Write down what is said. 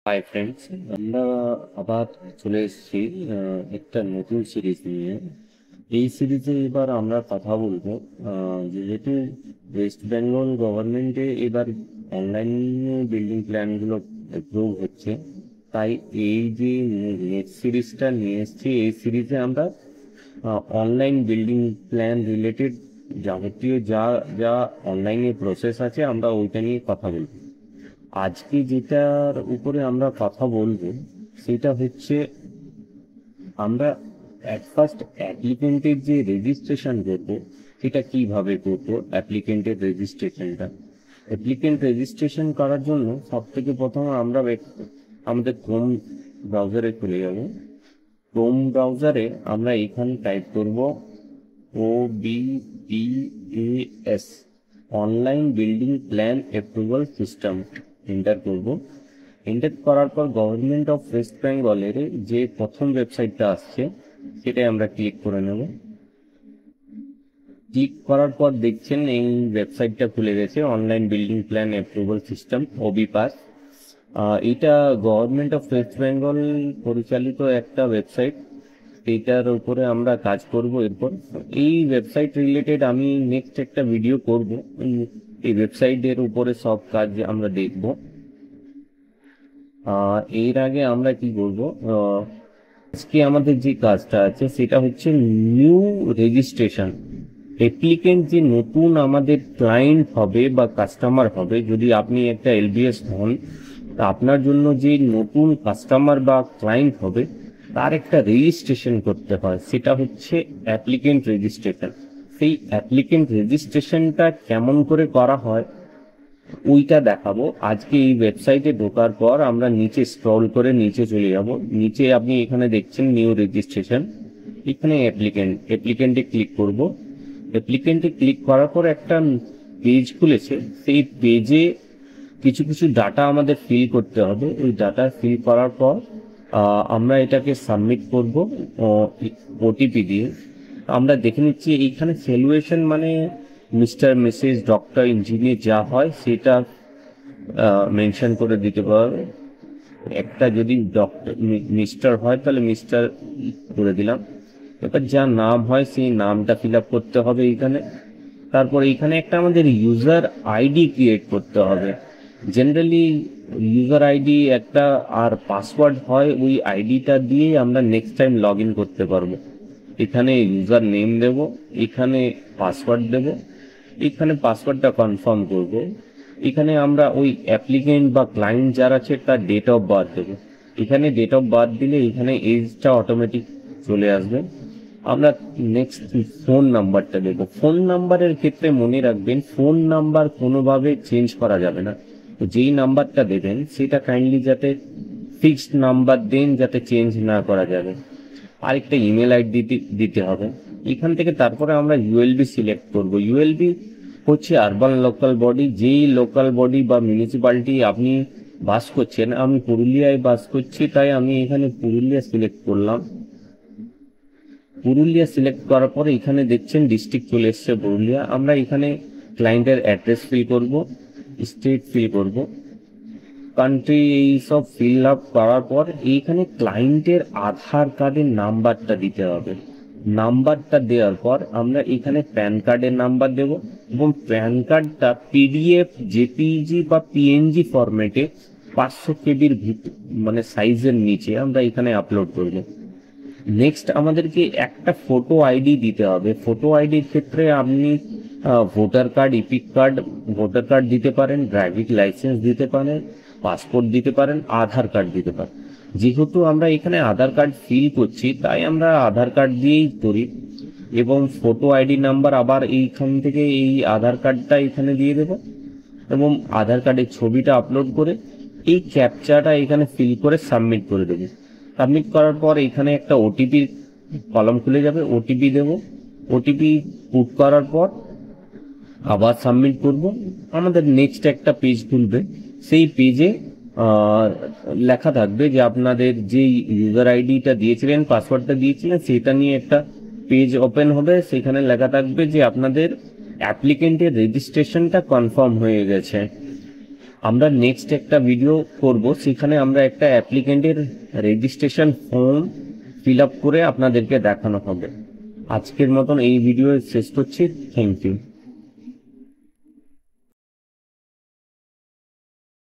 Hi friends, আমরা আবার চলে এসেছি একটা নতুন সিরিজ নিয়ে। এই সিরিজে এবার আমরা কথা বলবো যেহেতু ওয়েস্ট বেঙ্গল গভর্নমেন্টে এবার অনলাইন বিল্ডিং প্ল্যানগুলো অ্যাপ্রুভ হচ্ছে, তাই এই যে নেক্সট সিরিজটা নিয়ে এসেছি, এই সিরিজে আমরা অনলাইন বিল্ডিং প্ল্যান রিলেটেড যাবতীয় যা যা অনলাইনে প্রসেস আছে আমরা ওইটা নিয়ে কথা বলবো। আজকে যেটার উপরে আমরা কথা বলবো সেটা হচ্ছে আমরা অ্যাট ফার্স্ট অ্যাপ্লিকেন্টের যে রেজিস্ট্রেশন করবো সেটা কিভাবে করবো। অ্যাপ্লিকেন্ট রেজিস্ট্রেশন করার জন্য সব থেকে প্রথম আমরা আমাদের ক্রোম ব্রাউজারে চলে যাব। ক্রোম ব্রাউজারে আমরা এখানে টাইপ করব OBPAS, online building plan approval system. Enter করব। এন্টার করার পর গভর্নমেন্ট অফ ওয়েস্ট বেঙ্গলের যে প্রথম ওয়েবসাইটটা আসছে সেটাই আমরা ক্লিক করে নেব। ক্লিক করার পর দেখছেন এই ওয়েবসাইটটা খুলে গেছে, online building plan approval system OBPAS। এটা গভর্নমেন্ট অফ ওয়েস্ট বেঙ্গল পরিচালিত একটা ওয়েবসাইট, এটার উপরে আমরা কাজ করব। এরপর এই ওয়েবসাইট রিলেটেড আমি নেক্সট একটা ভিডিও করব। এই ওয়েবসাইটের উপরে সব কাজ আমরা দেখব। এর আগে আমরা কি করব, আজকে আমাদের যে কাজটা আছে সেটা হচ্ছে নিউ রেজিস্ট্রেশন। অ্যাপ্লিকেন্ট যে নতুন আমাদের ক্লায়েন্ট হবে বা কাস্টমার হবে, যদি আপনি একটা LBS হন, তা আপনার জন্য যে নতুন কাস্টমার বা ক্লায়েন্ট হবে তার একটা রেজিস্ট্রেশন করতে হয়, সেটা হচ্ছে অ্যাপ্লিকেন্ট রেজিস্ট্রেশন। সেই অ্যাপ্লিকেন্ট রেজিস্ট্রেশনটা কেমন করে করা হয় ওইটা দেখাবো আজকে। এই ওয়েবসাইটে ঢোকার পর আমরা নিচে স্ক্রল করে নিচে চলে যাব। নিচে আপনি এখানে দেখছেন নিউ রেজিস্ট্রেশন, এখানে অ্যাপ্লিকেন্টে ক্লিক করব। অ্যাপ্লিকেন্টে ক্লিক করার পর একটা পেজ খুলেছে, সেই পেজে কিছু কিছু ডাটা আমাদের ফিল করতে হবে। ওই ডাটা ফিল করার পর আমরা এটাকে সাবমিট করব OTP দিয়ে। আমরা দেখে নিচ্ছি এইখানে ভ্যালুয়েশন মানে মিস্টার মিসেস ডক্টর ইঞ্জিনিয়ার যা হয় সেটা মেনশন করে দিতে পারবে। একটা যদি ডক্টর মিস্টার হয় তাহলে মিস্টার করে দিলাম। এবার যা নাম হয় সেই নামটা ফিল আপ করতে হবে এইখানে। তারপর এইখানে একটা আমাদের ইউজার আইডি ক্রিয়েট করতে হবে। জেনারেলি ইউজার আইডি একটা আর পাসওয়ার্ড হয়, ওই আইডিটা দিয়ে আমরা নেক্সট টাইম লগ ইন করতে পারবো। এখানে ইউজার নেম দেব, এখানে পাসওয়ার্ড দেব, এখানে পাসওয়ার্ডটা কনফার্ম করব। এখানে আমরা ওই অ্যাপ্লিকেন্ট বা ক্লায়েন্ট যার আছে তার ডেট অফ বার্থ দেবো। এখানে ডেট অফ বার্থ দিলে এখানে এজটা অটোমেটিক চলে আসবে। আমরা নেক্সট ফোন নাম্বারটা দেবো। ফোন নাম্বারের ক্ষেত্রে মনে রাখবেন ফোন নাম্বার কোনোভাবে চেঞ্জ করা যাবে না। তো যেই নাম্বারটা দেবেন সেটা কাইন্ডলি যাতে ফিক্সড নাম্বার দেন, যাতে চেঞ্জ না করা যাবে। আরেকটা ইমেল আইডি দিতে হবে এখান থেকে। তারপরে আমরা ULB সিলেক্ট করব। ULB হচ্ছে আরবান লোকাল বডি। যেই লোকাল বডি বা মিউনিসিপ্যালিটি আপনি বাস করছেন, আমি পুরুলিয়ায় বাস করছি তাই আমি এখানে পুরুলিয়া সিলেক্ট করলাম। পুরুলিয়া সিলেক্ট করার পরে এখানে দেখছেন ডিস্ট্রিক্ট চলে এসছে পুরুলিয়া। আমরা এখানে ক্লায়েন্টের অ্যাড্রেস ফিল করব, স্টেট ফিল করব, কান্ট্রি, এই সব ফিল আপ করার পর এইখানে ক্লায়েন্টের আধার কার্ডের নাম্বারটা দিতে হবে। নাম্বারটা দেওয়ার পর আমরা এখানে প্যান কার্ডের নাম্বার দেব এবং প্যান কার্ডটা PDF, JPG বা PNG ফরম্যাটে 500 কেবির মানে সাইজের নিচে আমরা এখানে আপলোড করব। নেক্সট আমাদেরকে একটা ফটো আইডি দিতে হবে। ফটো আইডির ক্ষেত্রে আপনি voter card, epic card, voter card দিতে পারেন, ড্রাইভিং লাইসেন্স দিতে পারেন, পাসপোর্ট দিতে পারেন, আধার কার্ড দিতে পারেন। যেহেতু আমরা এখানে আধার কার্ড ফিল করছি তাই আমরা আধার কার্ড দিয়েই করি। এবং ফটো আইডি নাম্বার আবার এইখান থেকে এই আধার কার্ডটা এখানে দিয়ে দেবো এবং আধার কার্ডের ছবিটা আপলোড করে এই ক্যাপচাটা এখানে ফিল করে সাবমিট করে দেবো। সাবমিট করার পর এখানে একটা OTP কলম খুলে যাবে, OTP দেব। OTP পুট করার পর আবার সাবমিট করব। আমাদের নেক্সট একটা পেজ খুলবে, সেই পেজে লেখা থাকবে যে আপনাদের যে ইউজার আইডিটা দিয়েছিলেন, পাসওয়ার্ডটা দিয়েছিলেন, সেটা নিয়ে একটা পেজ ওপেন হবে। সেখানে লেখা থাকবে যে আপনাদের অ্যাপ্লিকেন্টের রেজিস্ট্রেশনটা কনফার্ম হয়ে গেছে। আমরা নেক্সট একটা ভিডিও করব, সেখানে আমরা একটা অ্যাপ্লিকেন্টের রেজিস্ট্রেশন ফর্ম ফিল আপ করে আপনাদেরকে দেখানো হবে। আজকের মতন এই ভিডিও শেষ করছি। Thank you.